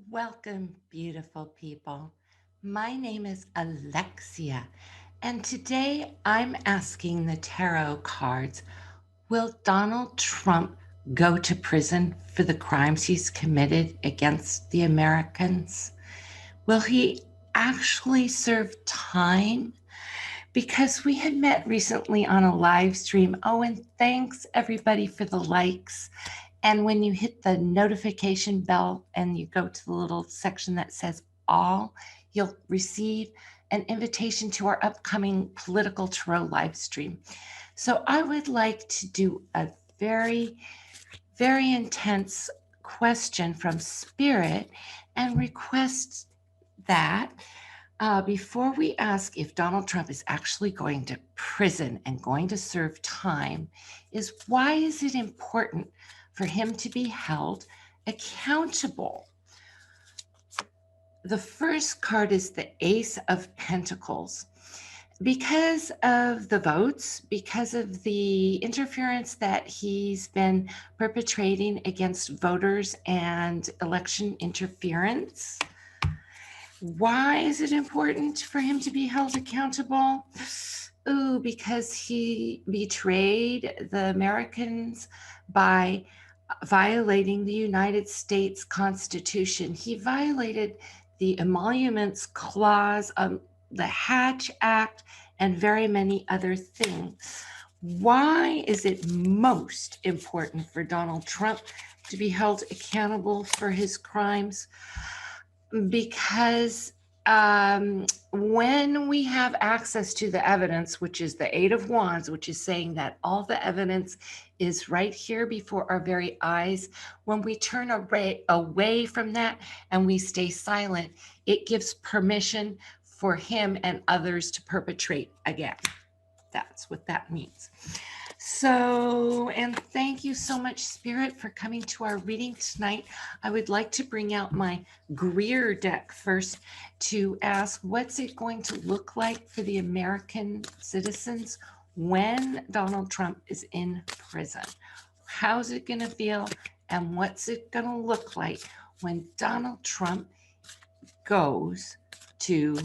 Welcome, beautiful people. My name is Alexia, and today I'm asking the tarot cards, will Donald Trump go to prison for the crimes he's committed against the Americans? Will he actually serve time? Because we had met recently on a live stream. Oh, and thanks everybody for the likes. And when you hit the notification bell and you go to the little section that says all, you'll receive an invitation to our upcoming political tarot live stream. So I would like to do a very, very intense question from Spirit and request that before we ask if Donald Trump is actually going to prison and going to serve time, is why is it important for him to be held accountable? The first card is the Ace of Pentacles. Because of the votes, because of the interference that he's been perpetrating against voters and election interference, why is it important for him to be held accountable? Ooh, because he betrayed the Americans by violating the United States Constitution. He violated the Emoluments Clause, the Hatch Act, and very many other things. Why is it most important for Donald Trump to be held accountable for his crimes? Because when we have access to the evidence, which is the Eight of Wands, which is saying that all the evidence is right here before our very eyes, when we turn away from that and we stay silent, it gives permission for him and others to perpetrate again. That's what that means. So, and thank you so much, Spirit, for coming to our reading tonight. I would like to bring out my Greer deck first to ask, what's it going to look like for the American citizens when Donald Trump is in prison? How's it going to feel? And what's it going to look like when Donald Trump goes to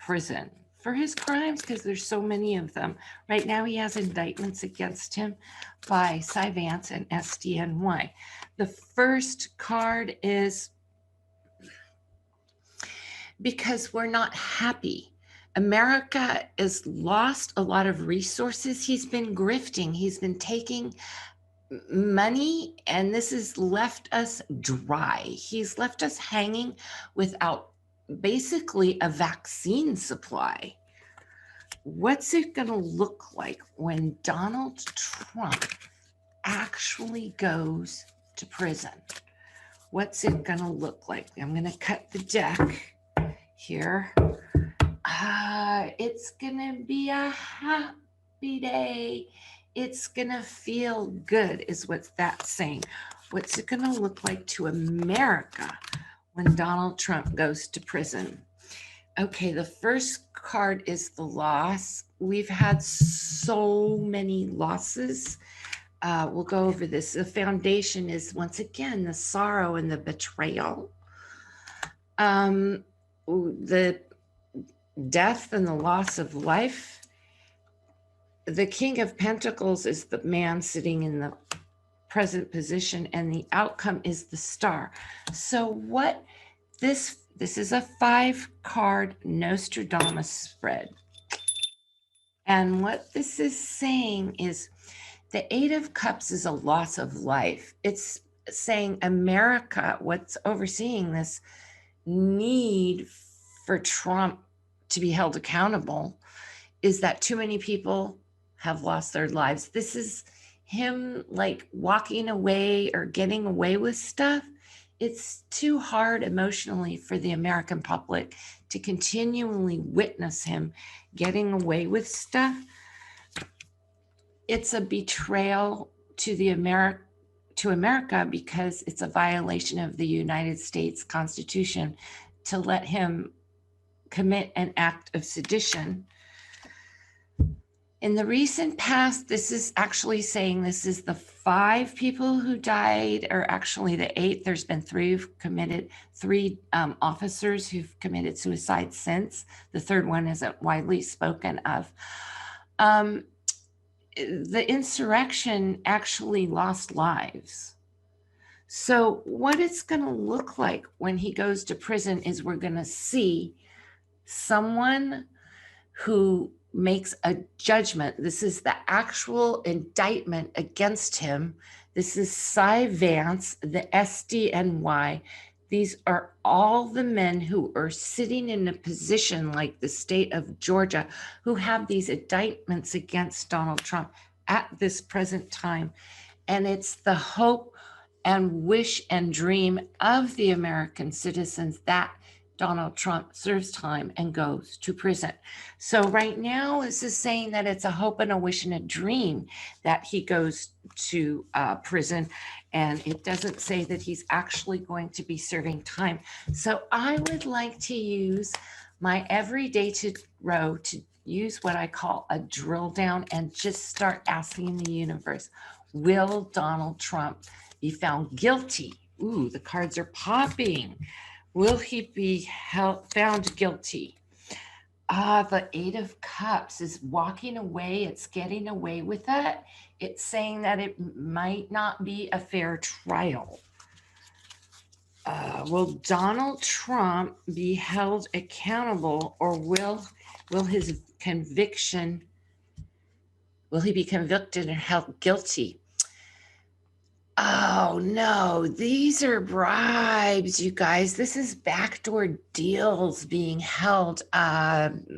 prison for his crimes? Because there's so many of them. Right now he has indictments against him by Cy Vance and SDNY. The first card is because we're not happy. America has lost a lot of resources. He's been grifting. He's been taking money, and this has left us dry. He's left us hanging without basically a vaccine supply. What's it going to look like when Donald Trump actually goes to prison? What's it going to look like? I'm going to cut the deck here. It's going to be a happy day. It's going to feel good, is what that's saying. What's it going to look like to America when Donald Trump goes to prison? Okay, the first card is the loss. We've had so many losses. We'll go over this. The foundation is, once again, the sorrow and the betrayal. The death and the loss of life. The King of Pentacles is the man sitting in the present position, and the outcome is the Star. So what this is a 5-card Nostradamus spread. And what this is saying is the Eight of Cups is a loss of life. It's saying America, what's overseeing this need for Trump to be held accountable, is that too many people have lost their lives. This is him like walking away or getting away with stuff. It's too hard emotionally for the American public to continually witness him getting away with stuff. It's a betrayal to America because it's a violation of the United States Constitution to let him commit an act of sedition. In the recent past, this is actually saying this is the 5 people who died, or actually the 8. There's been 3 who've committed, 3 officers who've committed suicide since. The 3rd one isn't widely spoken of. The insurrection actually lost lives. So what it's going to look like when he goes to prison is we're going to see someone who makes a judgment. This is the actual indictment against him. This is Cy Vance, the SDNY. These are all the men who are sitting in a position like the state of Georgia who have these indictments against Donald Trump at this present time. And it's the hope and wish and dream of the American citizens that Donald Trump serves time and goes to prison. So right now, this is saying that it's a hope and a wish and a dream that he goes to prison. And it doesn't say that he's actually going to be serving time. So I would like to use my everyday tarot to use what I call a drill down and just start asking the universe, will Donald Trump be found guilty? Ooh, the cards are popping. Will he be found guilty? The 8 of Cups is walking away. It's getting away with it. It's saying that it might not be a fair trial. Will Donald Trump be held accountable, or will his conviction, will he be convicted and held guilty? Oh no, these are bribes, you guys. This is backdoor deals being held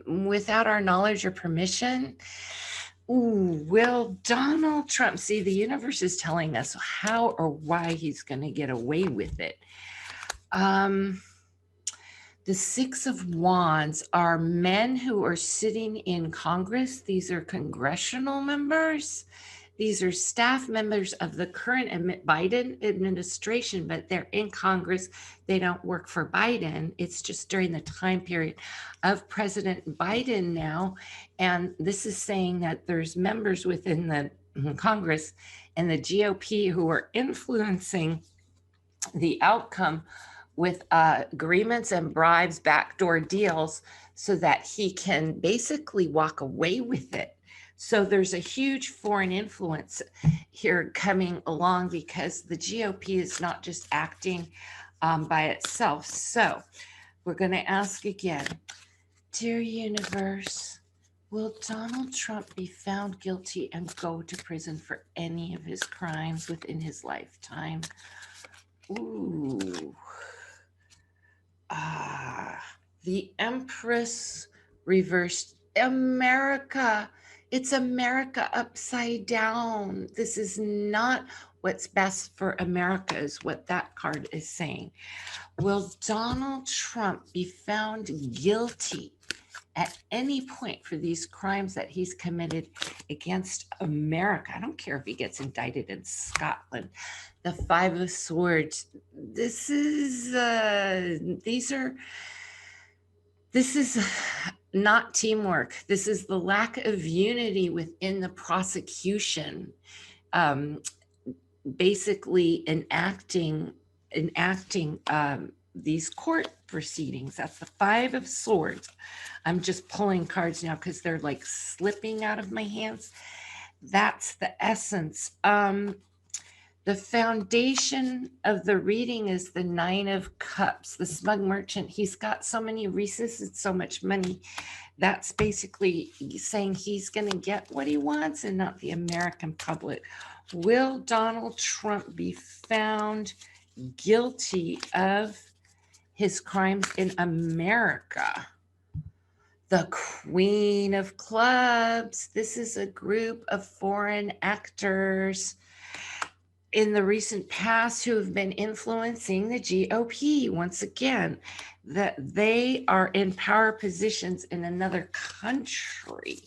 without our knowledge or permission. Ooh, will Donald Trump, see, the universe is telling us how or why he's going to get away with it. The 6 of Wands are men who are sitting in Congress. These are congressional members. These are staff members of the current Biden administration, but they're in Congress. They don't work for Biden. It's just during the time period of President Biden now. And this is saying that there's members within the Congress and the GOP who are influencing the outcome with agreements and bribes, backdoor deals, so that he can basically walk away with it. So there's a huge foreign influence here coming along because the GOP is not just acting by itself. So we're going to ask again, dear universe, will Donald Trump be found guilty and go to prison for any of his crimes within his lifetime? Ooh. The Empress reversed. America. It's America upside down. This is not what's best for America, is what that card is saying. Will Donald Trump be found guilty at any point for these crimes that he's committed against America? I don't care if he gets indicted in Scotland. The 5 of Swords. This is not teamwork. This is the lack of unity within the prosecution, basically enacting these court proceedings. That's the 5 of Swords. I'm just pulling cards now because they're like slipping out of my hands. That's the essence. The foundation of the reading is the 9 of Cups, the smug merchant. He's got so many resources, so much money. That's basically saying he's going to get what he wants and not the American public. Will Donald Trump be found guilty of his crimes in America? The Queen of Clubs. This is a group of foreign actors in the recent past who have been influencing the GOP. Once again, that they are in power positions in another country.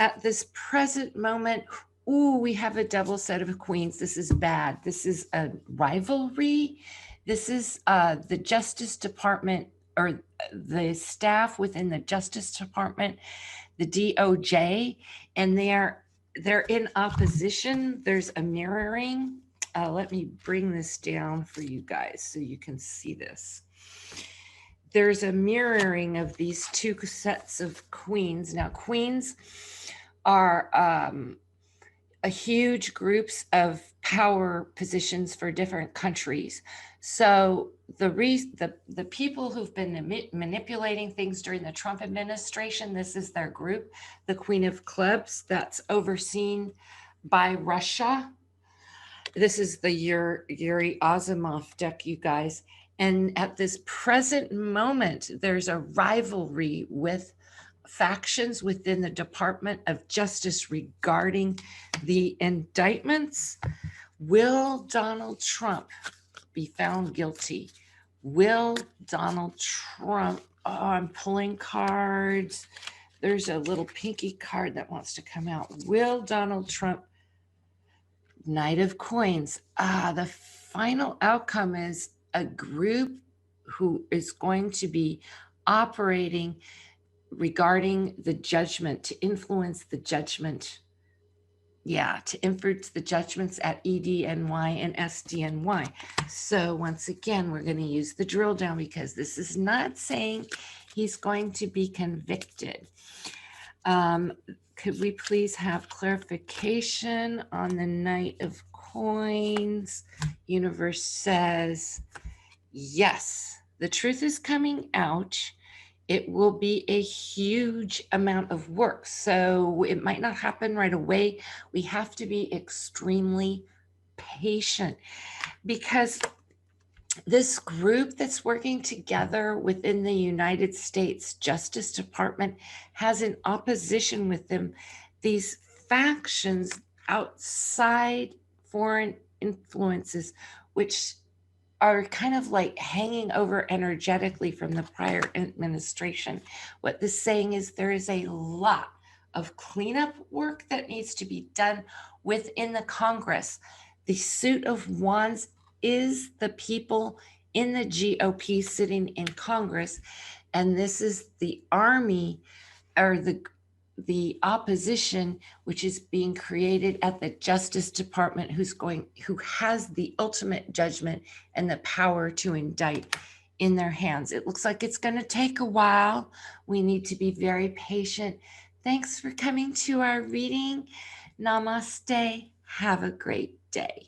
At this present moment, ooh, we have a double set of queens. This is bad. This is a rivalry. This is the Justice Department or the staff within the Justice Department, the DOJ, and they're in opposition. There's a mirroring. Let me bring this down for you guys so you can see this. There's a mirroring of these two sets of queens. Now, queens are a huge groups of power positions for different countries. So the people who've been manipulating things during the Trump administration, this is their group, the Queen of Clubs, that's overseen by Russia. This is the Yuri Asimov deck, you guys. And at this present moment, there's a rivalry with factions within the Department of Justice regarding the indictments. Will Donald Trump be found guilty? Will Donald Trump, oh, I'm pulling cards. There's a little pinky card that wants to come out. Will Donald Trump, Knight of Coins. The final outcome is a group who is going to be operating regarding the judgment, to influence the judgment. Yeah, to influence the judgments at EDNY and SDNY. So once again, we're going to use the drill down because this is not saying he's going to be convicted. Could we please have clarification on the Knight of Coins? Universe says, yes, the truth is coming out. It will be a huge amount of work. So it might not happen right away. We have to be extremely patient because this group that's working together within the United States Justice Department has in opposition with them these factions outside foreign influences, which are kind of like hanging over energetically from the prior administration. What this saying is there is a lot of cleanup work that needs to be done within the Congress. The suit of wands is the people in the GOP sitting in Congress, and this is the army or the opposition, which is being created at the Justice Department, who has the ultimate judgment and the power to indict in their hands. It looks like it's going to take a while. We need to be very patient. Thanks for coming to our reading. Namaste. Have a great day.